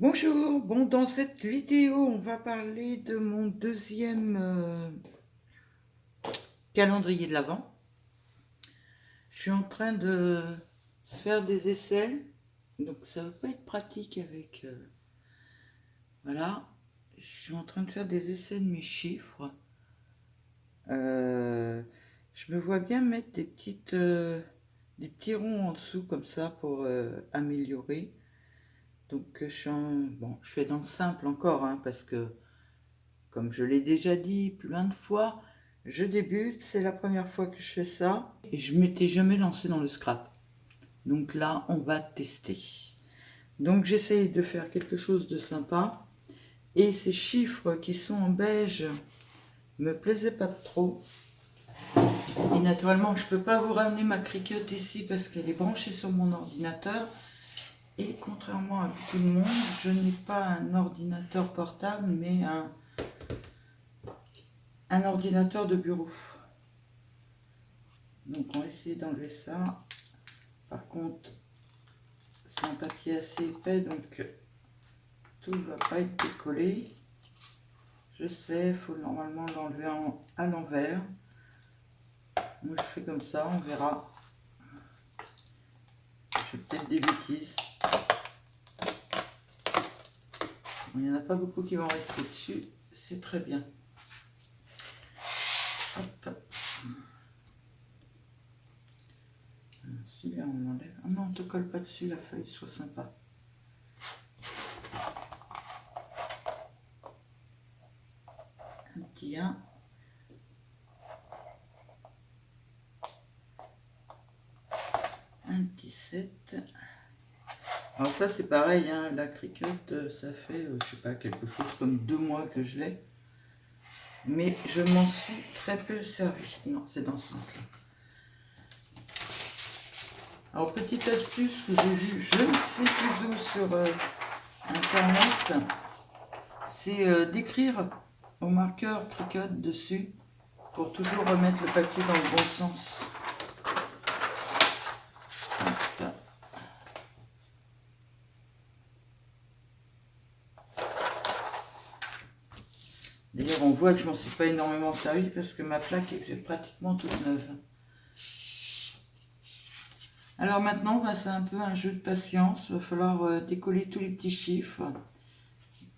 Bonjour, bon dans cette vidéo on va parler de mon deuxième calendrier de l'Avent. Je suis en train de faire des essais, donc ça va pas être pratique avec... voilà, je suis en train de faire des essais de mes chiffres. Je me vois bien mettre des petits ronds en dessous comme ça pour améliorer. Donc bon, je fais dans le simple encore, hein, parce que comme je l'ai déjà dit plein de fois, je débute, c'est la première fois que je fais ça et je m'étais jamais lancé dans le scrap. Donc là, on va tester. Donc j'essaye de faire quelque chose de sympa et ces chiffres qui sont en beige me plaisaient pas trop. Et naturellement, je peux pas vous ramener ma Cricut ici parce qu'elle est branchée sur mon ordinateur. Et contrairement à tout le monde, je n'ai pas un ordinateur portable, mais un ordinateur de bureau. Donc on va essayer d'enlever ça. Par contre, c'est un papier assez épais, donc tout ne va pas être décollé. Je sais, il faut normalement l'enlever à l'envers. Moi je fais comme ça, on verra. Je fais peut-être des bêtises. Il n'y en a pas beaucoup qui vont rester dessus, c'est très bien. Hop. Celui-là on l'enlève. Ah non, on ne te colle pas dessus, la feuille, soit sympa. Un petit 1. Un petit 7. Alors ça c'est pareil, hein, la Cricut, ça fait, je sais pas, quelque chose comme 2 mois que je l'ai. Mais je m'en suis très peu servi. Non, c'est dans ce sens-là. Alors, petite astuce que j'ai vue, je ne sais plus où sur internet, c'est d'écrire au marqueur Cricut dessus pour toujours remettre le papier dans le bon sens. D'ailleurs, on voit que je m'en suis pas énormément servi parce que ma plaque est pratiquement toute neuve. Alors maintenant, c'est un peu un jeu de patience. Il va falloir décoller tous les petits chiffres.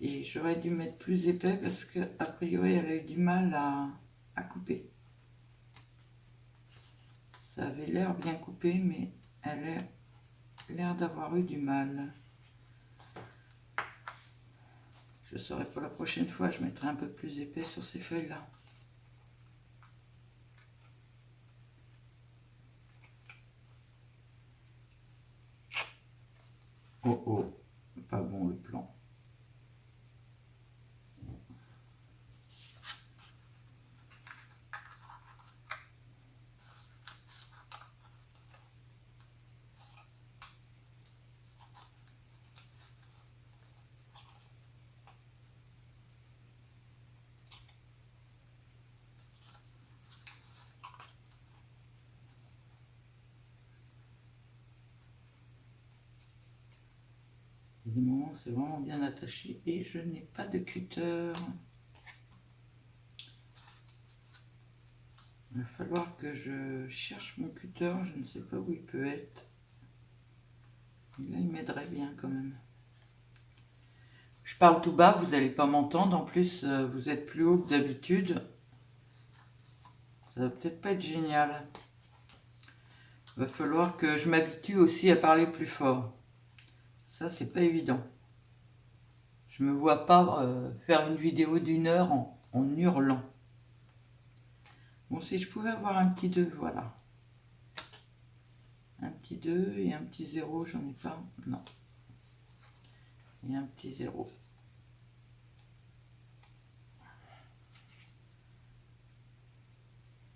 Et j'aurais dû mettre plus épais parce qu'a priori, elle a eu du mal à couper. Ça avait l'air bien coupé, mais elle a l'air d'avoir eu du mal. Je saurai pour la prochaine fois, je mettrai un peu plus épais sur ces feuilles-là. Oh oh, pas bon le plan. Il y a des moments où c'est vraiment bien attaché et je n'ai pas de cutter. Il va falloir que je cherche mon cutter, je ne sais pas où il peut être. Et là, il m'aiderait bien quand même. Je parle tout bas, vous n'allez pas m'entendre. En plus, vous êtes plus haut que d'habitude. Ça va peut-être pas être génial. Il va falloir que je m'habitue aussi à parler plus fort. Ça, c'est pas évident. Je me vois pas faire une vidéo d'1 heure en hurlant. Bon, si je pouvais avoir un petit 2, voilà. Un petit 2 et un petit 0, j'en ai pas. Non. Et un petit 0.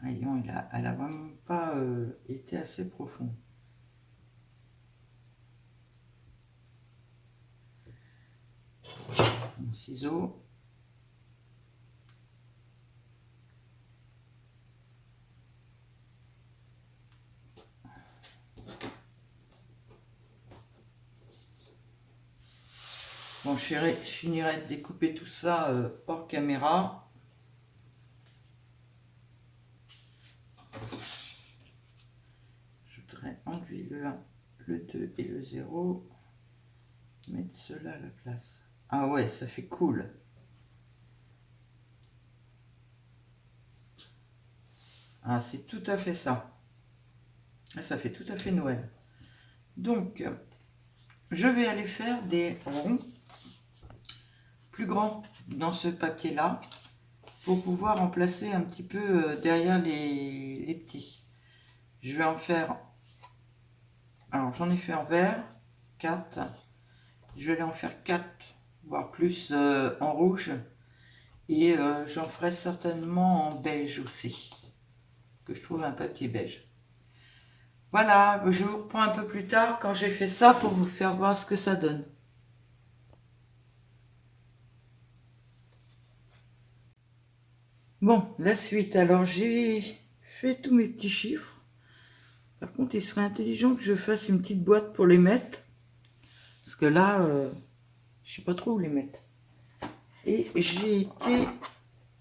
Voyons, elle a vraiment pas été assez profonde. Mon ciseau. Bon, je finirai de découper tout ça hors caméra. Je voudrais enlever le 1, le 2 et le 0. Mettre cela à la place. Ah ouais, ça fait cool. Ah, c'est tout à fait ça. Ça fait tout à fait Noël. Donc, je vais aller faire des ronds plus grands dans ce papier-là pour pouvoir en placer un petit peu derrière les petits. Je vais en faire... Alors, j'en ai fait en vert, 4. Je vais aller en faire 4, voire plus en rouge. Et j'en ferai certainement en beige aussi. Que je trouve un papier beige. Voilà, je vous reprends un peu plus tard quand j'ai fait ça pour vous faire voir ce que ça donne. Bon, la suite. Alors, j'ai fait tous mes petits chiffres. Par contre, il serait intelligent que je fasse une petite boîte pour les mettre. Parce que là, je sais pas trop où les mettre. Et j'ai été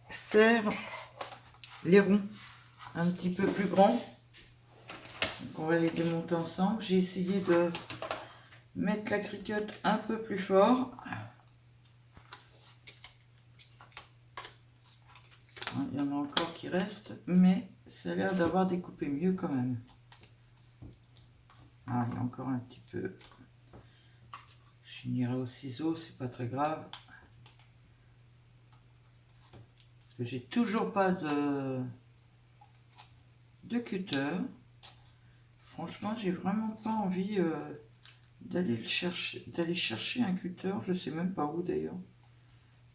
faire les ronds un petit peu plus grands. Donc, on va les démonter ensemble. J'ai essayé de mettre la cricotte un peu plus fort. Il y en a encore qui restent, mais ça a l'air d'avoir découpé mieux quand même. Ah, il y a encore un petit peu. Je finirai au ciseau, c'est pas très grave. Parce que j'ai toujours pas de cutter. Franchement, j'ai vraiment pas envie d'aller chercher un cutter. Je sais même pas où d'ailleurs.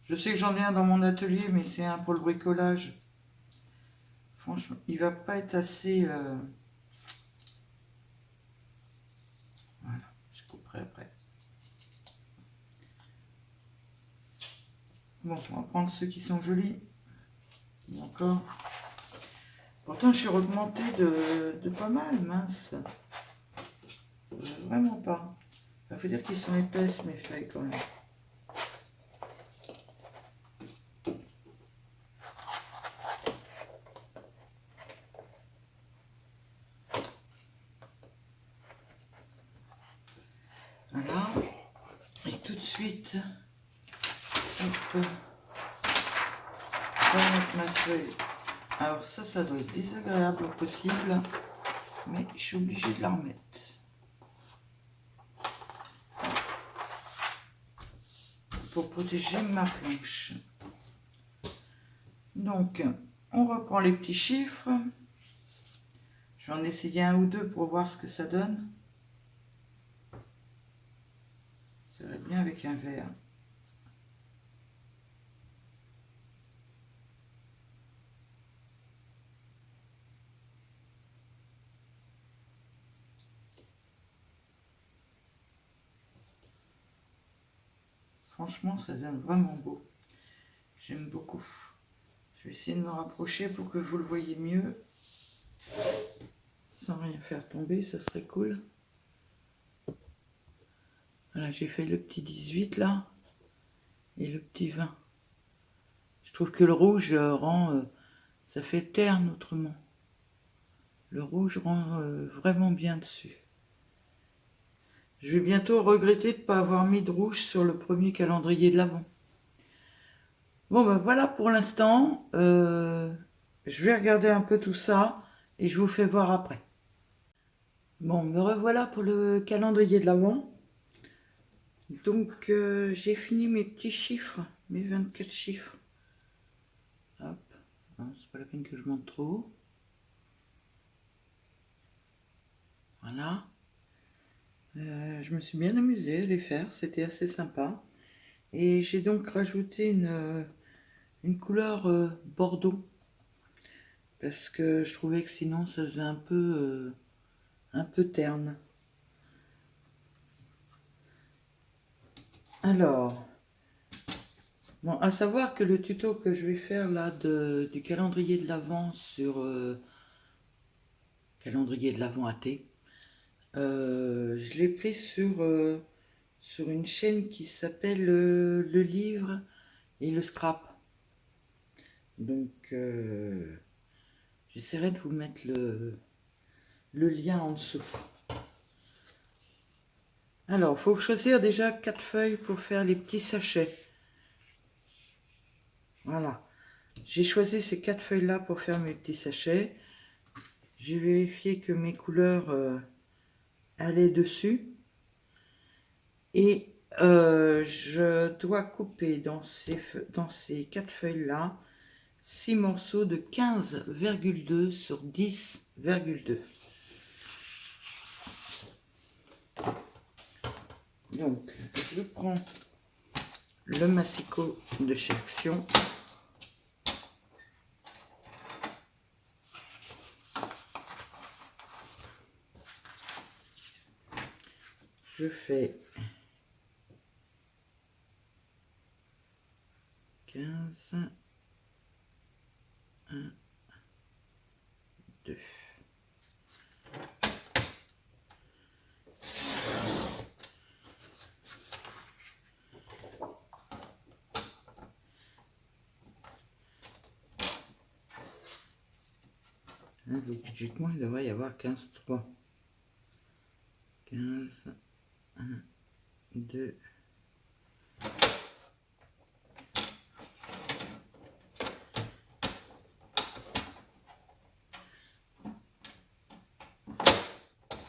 Je sais que j'en ai un dans mon atelier, mais c'est un pour le bricolage. Franchement, il va pas être assez... Voilà, je couperai après. Bon, on va prendre ceux qui sont jolis. Et encore. Pourtant, je suis augmentée de pas mal, mince. Vraiment pas. Il faut dire qu'ils sont épaisses, mes feuilles, quand même. Voilà. Et tout de suite, hop, je vais mettre ma feuille. Alors ça doit être désagréable au possible, mais je suis obligée de la remettre. Pour protéger ma planche. Donc, on reprend les petits chiffres. Je vais en essayer un ou deux pour voir ce que ça donne. Ça va bien avec un verre. Franchement, ça donne vraiment beau. J'aime beaucoup. Je vais essayer de me rapprocher pour que vous le voyez mieux. Sans rien faire tomber, ça serait cool. Voilà, j'ai fait le petit 18 là. Et le petit 20. Je trouve que le rouge rend... ça fait terne autrement. Le rouge rend vraiment bien dessus. Je vais bientôt regretter de ne pas avoir mis de rouge sur le premier calendrier de l'Avent. Bon ben voilà pour l'instant. Je vais regarder un peu tout ça et je vous fais voir après. Bon, me revoilà pour le calendrier de l'Avent. Donc j'ai fini mes petits chiffres, mes 24 chiffres. Hop, c'est pas la peine que je monte trop haut. Voilà. Je me suis bien amusée à les faire, c'était assez sympa. Et j'ai donc rajouté une couleur bordeaux. Parce que je trouvais que sinon ça faisait un peu terne. Alors, bon, à savoir que le tuto que je vais faire là du calendrier de l'Avent sur calendrier de l'Avent AT, je l'ai pris sur sur une chaîne qui s'appelle Le Livre et le Scrap. Donc, j'essaierai de vous mettre le lien en dessous. Alors, il faut choisir déjà 4 feuilles pour faire les petits sachets. Voilà. J'ai choisi ces 4 feuilles-là pour faire mes petits sachets. J'ai vérifié que mes couleurs allaient dessus. Et je dois couper dans ces 4 feuilles-là 6 morceaux de 15,2 sur 10,2. Donc, je prends le massicot de chez Action. Je fais 15, 1, 2. Logiquement, il devrait y avoir 15, 3. 15, 1, 2.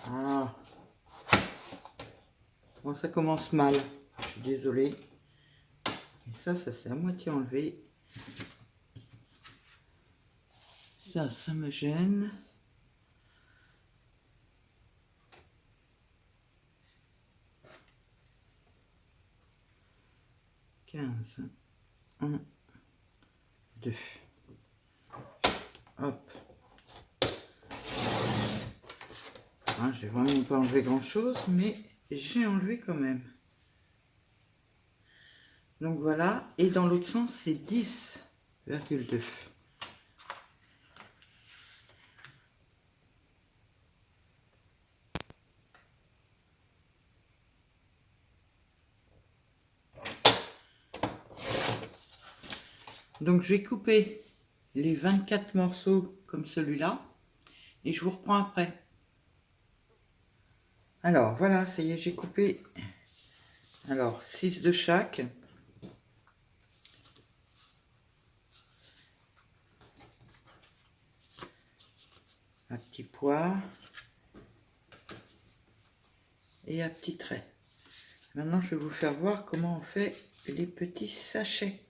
Ah, bon, ça commence mal. Je suis désolée. Et ça s'est à moitié enlevé. Ça me gêne. Quinze, 1, 2. Hop. Ah, j'ai vraiment pas enlevé grand chose, mais j'ai enlevé quand même. Donc voilà. Et dans l'autre sens, c'est 10,2. Donc je vais couper les 24 morceaux comme celui-là et je vous reprends après. Alors voilà, ça y est, j'ai coupé. Alors 6 de chaque. À petit pois et à petit trait. Maintenant, je vais vous faire voir comment on fait les petits sachets.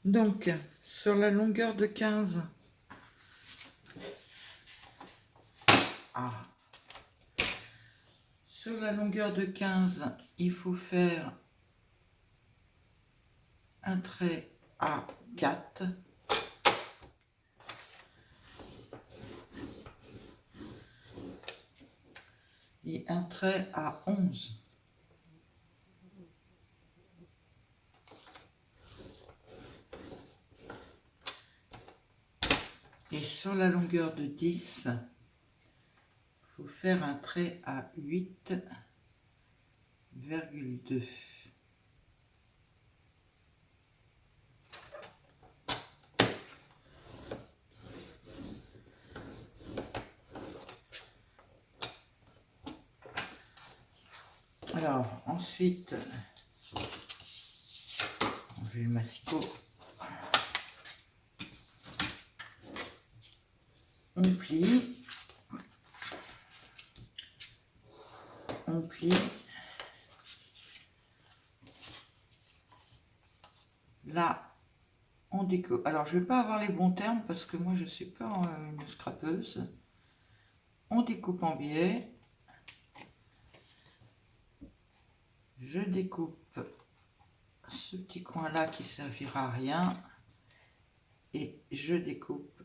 Donc, sur la longueur de 15, sur la longueur de 15, il faut faire un trait à 4. Et un trait à 11. Et sur la longueur de 10, il faut faire un trait à 8,2. Alors, ensuite, enlever le massicot. On plie. On plie. Là, on découpe. Alors, je ne vais pas avoir les bons termes parce que moi, je ne suis pas une scrapeuse. On découpe en biais. Je découpe ce petit coin-là qui servira à rien. Et je découpe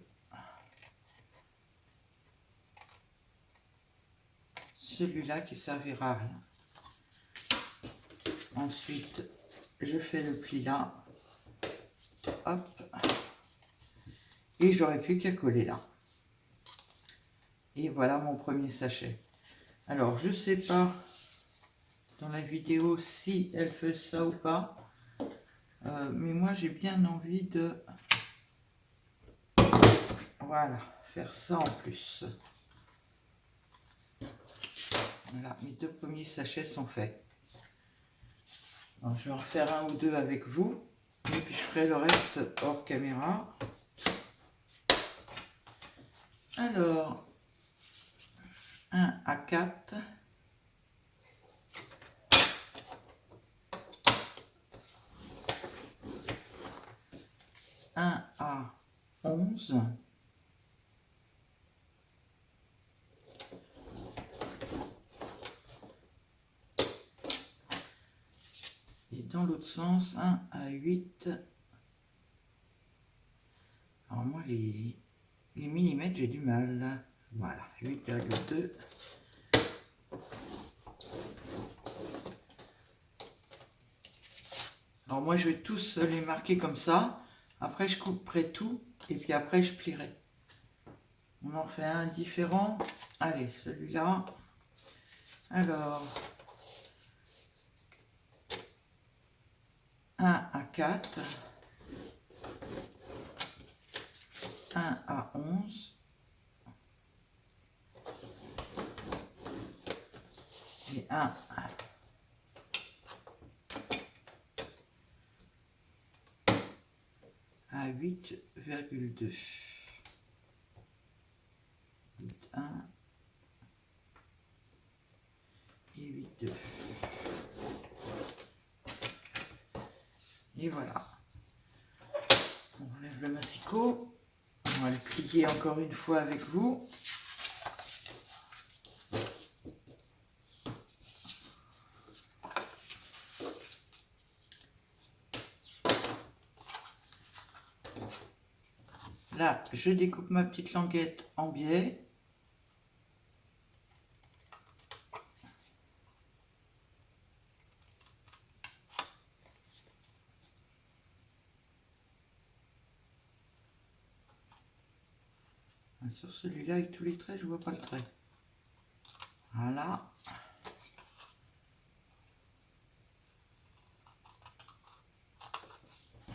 celui-là qui servira à rien. Ensuite, je fais le pli là. Hop. Et j'aurais plus qu'à coller là. Et voilà mon premier sachet. Alors, je sais pas. dans la vidéo si elle fait ça ou pas. Mais moi j'ai bien envie de voilà, faire ça en plus. Voilà, mes 2 premiers sachets sont faits. Alors, je vais en faire un ou deux avec vous, et puis je ferai le reste hors caméra. Alors, 1 à 4. 1 à 11. Et dans l'autre sens, 1 à 8. Alors moi, les millimètres, j'ai du mal. Voilà, 8,2. Alors moi, je vais tous les marquer comme ça. Après, je couperai tout. Et puis après, je plierai. On en fait un différent. Allez, celui-là. Alors, 1 à 4. 1 à 11. Et 1 à 8,2. 1 et 8,2. Et voilà. On enlève le massicot. On va le plier encore une fois avec vous. Là, je découpe ma petite languette en biais. Sur celui-là, avec tous les traits, je vois pas le trait. Voilà.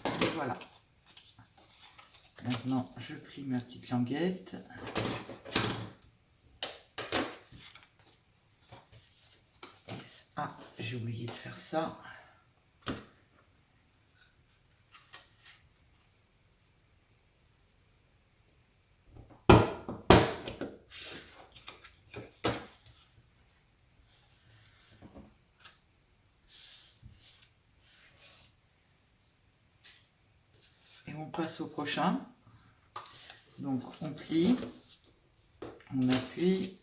Et voilà. Maintenant, je plie ma petite languette. Ah, j'ai oublié de faire ça. Et on passe au prochain. Donc, on plie, on appuie,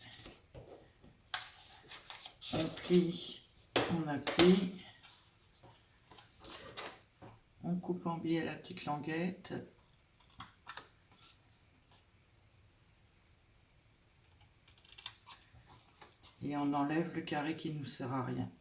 on plie, on appuie. On coupe en biais la petite languette. Et on enlève le carré qui ne nous sert à rien.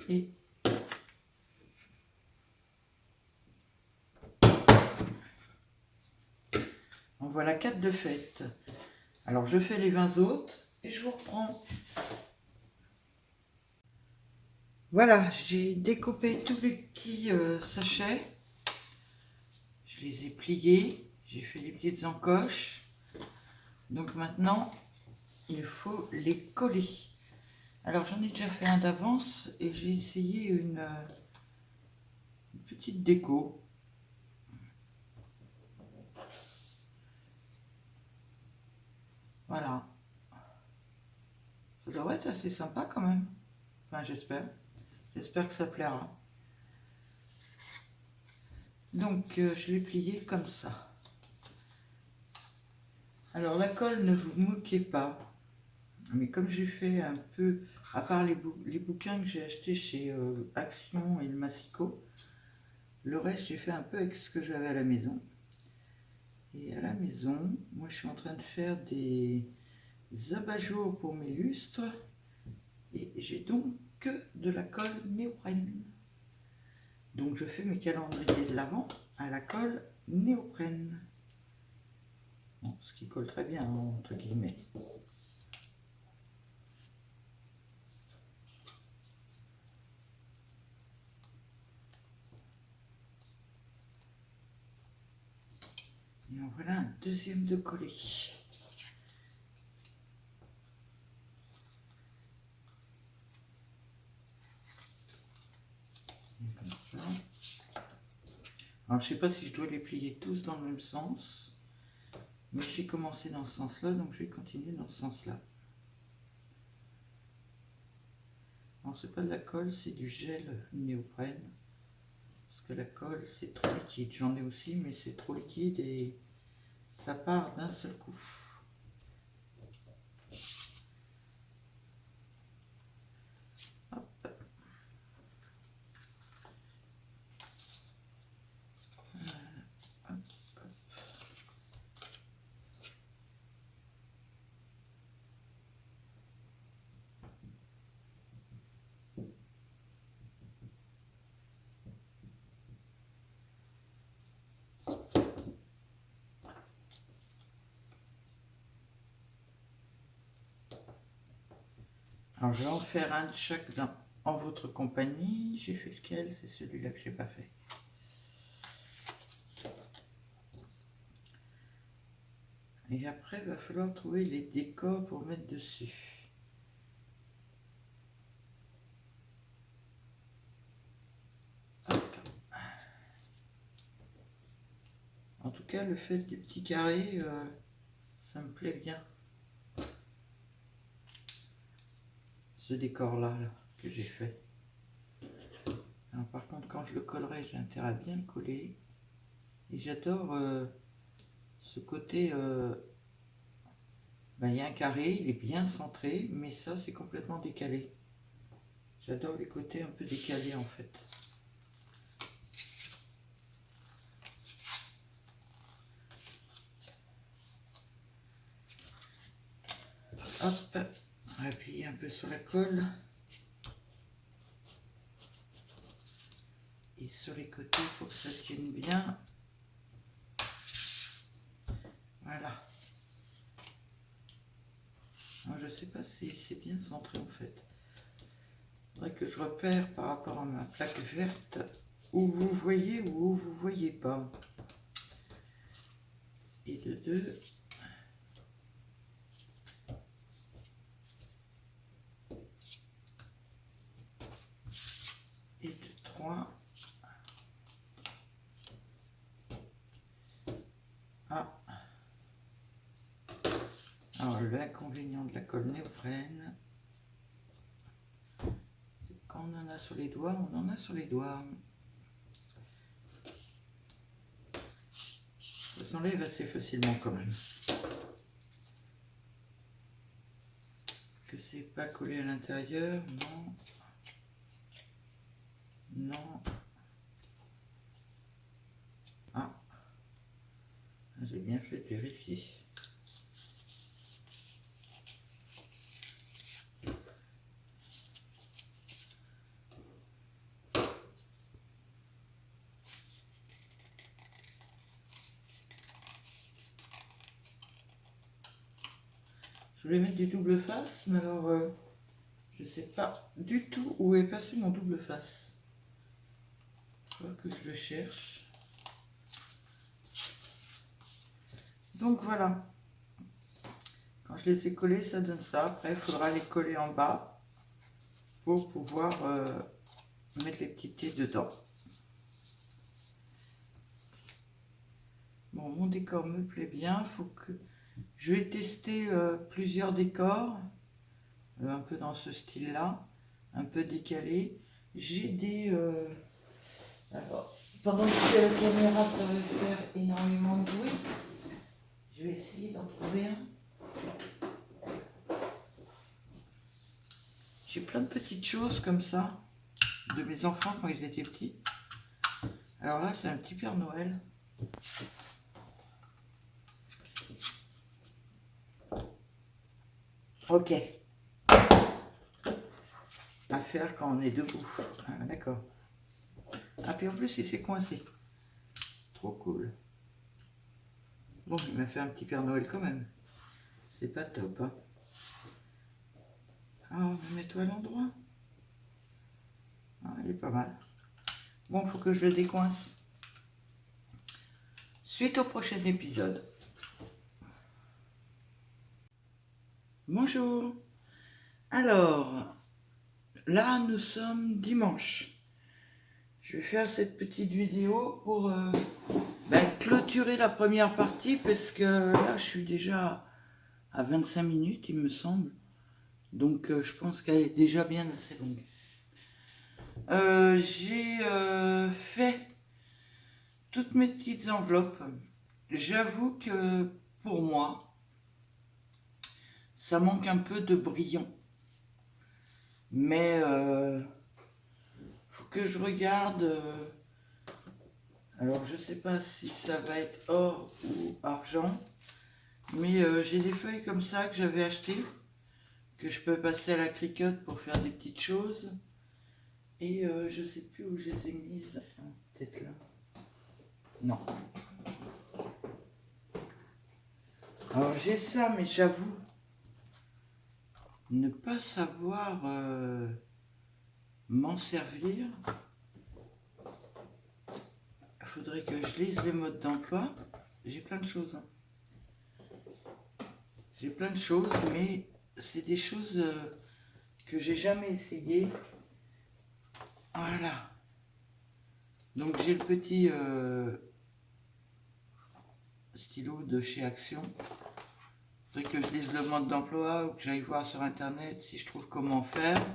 Et en voilà 4 de fête. Alors je fais les 20 autres et je vous reprends. Voilà, j'ai découpé tous les petits sachets. Je les ai pliés, j'ai fait les petites encoches. Donc maintenant, il faut les coller. Alors j'en ai déjà fait un d'avance et j'ai essayé une petite déco. Voilà. Ça devrait être assez sympa quand même. Enfin j'espère. J'espère que ça plaira. Donc je l'ai plié comme ça. Alors la colle, ne vous moquez pas. Mais comme j'ai fait un peu, à part les bouquins que j'ai achetés chez Action et le Massicot, Le reste, j'ai fait un peu avec ce que j'avais à la maison. Et à la maison, moi, je suis en train de faire des abat-jours pour mes lustres. Et j'ai donc que de la colle néoprène. Donc, je fais mes calendriers de l'Avent à la colle néoprène. Bon, ce qui colle très bien, hein, entre guillemets. Et en voilà un deuxième de collé. Et comme ça. Alors, je sais pas si je dois les plier tous dans le même sens. Mais j'ai commencé dans ce sens-là, donc je vais continuer dans ce sens-là. Alors, c'est pas de la colle, c'est du gel néoprène. Parce que la colle, c'est trop liquide. J'en ai aussi, mais c'est trop liquide et ça part d'un seul coup. Hop. Hop, hop. Alors, je vais en faire un de chaque en votre compagnie. J'ai fait lequel? C'est celui-là que j'ai pas fait. Et après, il va falloir trouver les décors pour mettre dessus. Hop. En tout cas, le fait du petit carré, ça me plaît bien. Ce décor-là que j'ai fait. Alors, par contre, quand je le collerai, j'ai intérêt à bien le coller. Et j'adore ce côté... il y a un carré, il est bien centré, mais ça, c'est complètement décalé. J'adore les côtés un peu décalés, en fait. Hop, on va appuyer un peu sur la colle. Et sur les côtés, il faut que ça tienne bien. Voilà. Alors, je sais pas si c'est bien centré en fait. Il faudrait que je repère par rapport à ma plaque verte où vous voyez ou où vous voyez pas. Et de 2. Et de 3. Ah. Alors l'inconvénient de la colle néoprène, c'est quand on en a sur les doigts, on en a sur les doigts. Ça s'enlève assez facilement quand même. Que c'est pas collé à l'intérieur, non. Non. Ah. J'ai bien fait de vérifier. Je voulais mettre du double face, mais alors je sais pas du tout où est passé mon double face. Il faut que je le cherche. Donc voilà. Quand je les ai collés, ça donne ça. Après, il faudra les coller en bas pour pouvoir mettre les petits T dedans. Bon, mon décor me plaît bien. Faut que je vais tester plusieurs décors, un peu dans ce style-là, un peu décalé. J'ai des... alors, pendant que je suis à la caméra, ça va faire énormément de bruit. Je vais essayer d'en trouver un. J'ai plein de petites choses comme ça, de mes enfants quand ils étaient petits. Alors là, c'est un petit Père Noël. Ok. À faire quand on est debout. Ah, d'accord. Ah, puis en plus, il s'est coincé. Trop cool. Bon, il m'a fait un petit Père Noël quand même. C'est pas top, hein. Ah, mets-toi à l'endroit. Ah, il est pas mal. Bon, faut que je le décoince. Suite au prochain épisode. Bonjour. Alors, là, nous sommes dimanche. Je vais faire cette petite vidéo pour clôturer la première partie parce que là, je suis déjà à 25 minutes, il me semble. Donc, je pense qu'elle est déjà bien assez longue. J'ai fait toutes mes petites enveloppes. J'avoue que pour moi, ça manque un peu de brillant. Mais faut que je regarde. Alors je sais pas si ça va être or ou argent. Mais j'ai des feuilles comme ça que j'avais achetées. Que je peux passer à la Cricut pour faire des petites choses. Et je sais plus où je les ai mises. Peut-être là. Non. Alors j'ai ça, mais j'avoue ne pas savoir m'en servir. Il faudrait que je lise les modes d'emploi. J'ai plein de choses. J'ai plein de choses, mais c'est des choses que j'ai jamais essayé. Voilà. Donc j'ai le petit stylo de chez Action. Il faudrait que je lise le mode d'emploi ou que j'aille voir sur internet si je trouve comment faire.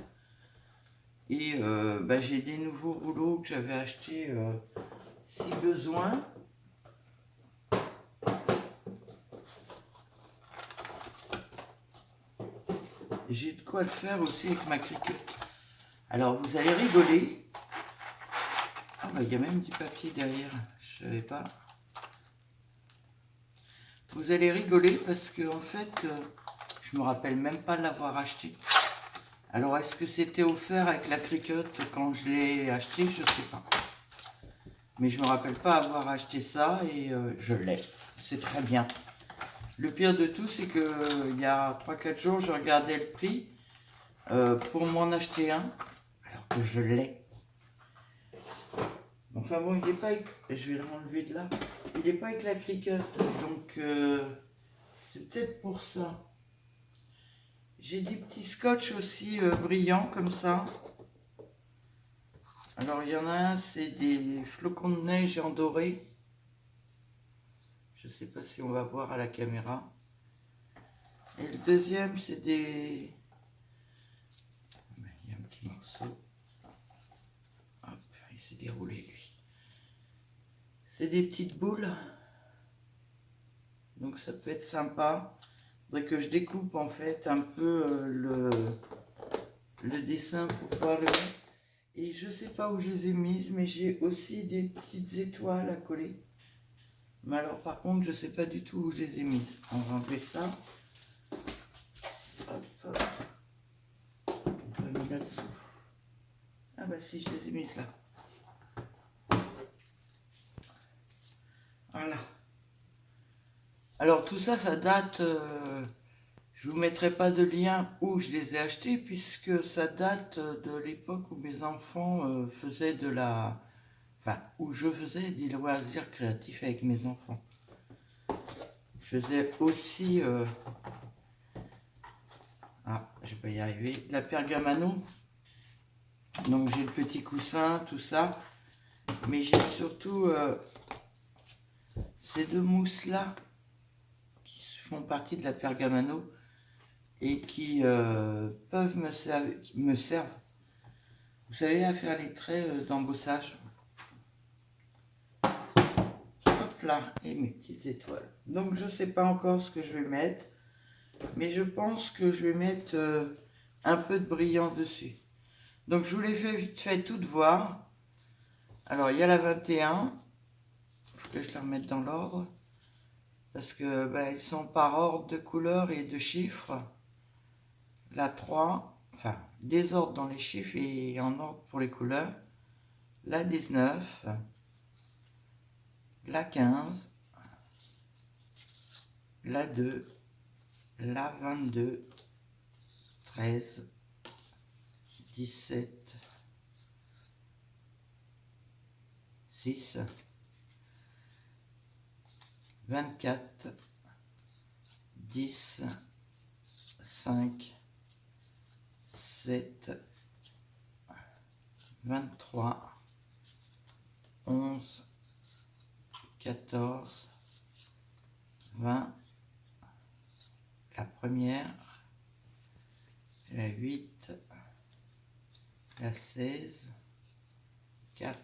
Et j'ai des nouveaux rouleaux que j'avais achetés si besoin. J'ai de quoi le faire aussi avec ma Cricut. Alors vous allez rigoler. Ah il y a même du papier derrière, je savais pas. Vous allez rigoler parce que en fait, je me rappelle même pas l'avoir acheté. Alors est-ce que c'était offert avec la Cricut quand je l'ai acheté? Je sais pas. Mais je me rappelle pas avoir acheté ça et je l'ai. C'est très bien. Le pire de tout, c'est que il y a 3-4 jours, je regardais le prix pour m'en acheter un, alors que je l'ai. Enfin bon, il n'est pas avec... Je vais le renlever de là. Il n'est pas avec la Cricut, donc c'est peut-être pour ça. J'ai des petits scotch aussi brillants comme ça. Alors il y en a un, c'est des flocons de neige en doré. Je ne sais pas si on va voir à la caméra. Et le deuxième, c'est des... Il y a un petit morceau. Hop, il s'est déroulé lui. C'est des petites boules. Donc ça peut être sympa. Il faudrait que je découpe en fait un peu le dessin pour pouvoir le mettre. Et je sais pas où je les ai mises, mais j'ai aussi des petites étoiles à coller. Mais alors par contre, je sais pas du tout où je les ai mises. On va enlever ça. Hop, hop. On va mettre là-dessous. Ah bah si, je les ai mises là. Voilà. Alors tout ça, ça date... je vous mettrai pas de lien où je les ai achetés puisque ça date de l'époque où mes enfants faisaient de la... Enfin, où je faisais des loisirs créatifs avec mes enfants. Je faisais aussi... Ah, je vais pas y arriver. De la pergamano. Donc j'ai le petit coussin, tout ça. Mais j'ai surtout ces deux mousses là qui font partie de la pergamano et qui peuvent me servent. Vous savez, à faire les traits d'embossage. Hop là, et mes petites étoiles. Donc je sais pas encore ce que je vais mettre. Mais je pense que je vais mettre un peu de brillant dessus. Donc je vous l'ai fait vite fait toutes voir. Alors, il y a la 21. Il faut que je la remette dans l'ordre. Parce que ils sont par ordre de couleurs et de chiffres. La 3, enfin, désordre dans les chiffres et en ordre pour les couleurs. La 19. La 15. La 2. La 22. 13. 17. 6. 24, 10, 5, 7, 23, 11, 14, 20, la première, la 8, la 16, 4,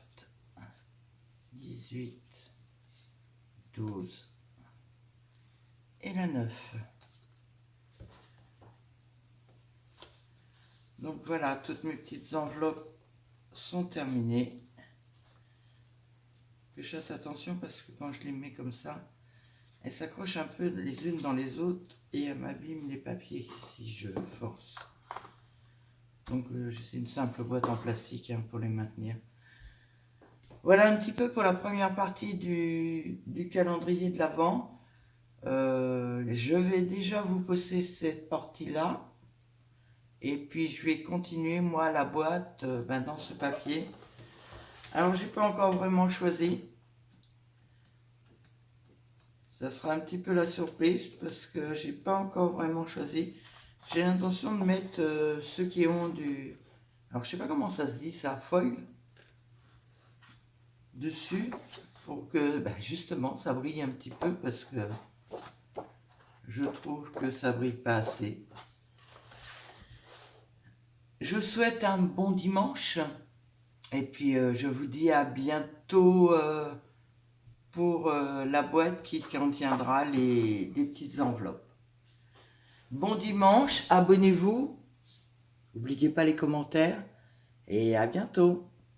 18, 12, et la 9. Donc voilà, toutes mes petites enveloppes sont terminées. Je fasse attention parce que quand je les mets comme ça, elles s'accrochent un peu les unes dans les autres et elles m'abîment les papiers si je force. Donc c'est une simple boîte en plastique pour les maintenir. Voilà un petit peu pour la première partie du calendrier de l'Avent. Je vais déjà vous poster cette partie-là. Et puis je vais continuer moi la boîte dans ce papier. Alors j'ai pas encore vraiment choisi. Ça sera un petit peu la surprise parce que j'ai pas encore vraiment choisi. J'ai l'intention de mettre ceux qui ont du... Alors je sais pas comment ça se dit ça, foil dessus pour que justement ça brille un petit peu parce que je trouve que ça brille pas assez. Je vous souhaite un bon dimanche et puis je vous dis à bientôt pour la boîte qui contiendra des petites enveloppes. Bon dimanche, abonnez-vous, n'oubliez pas les commentaires et à bientôt.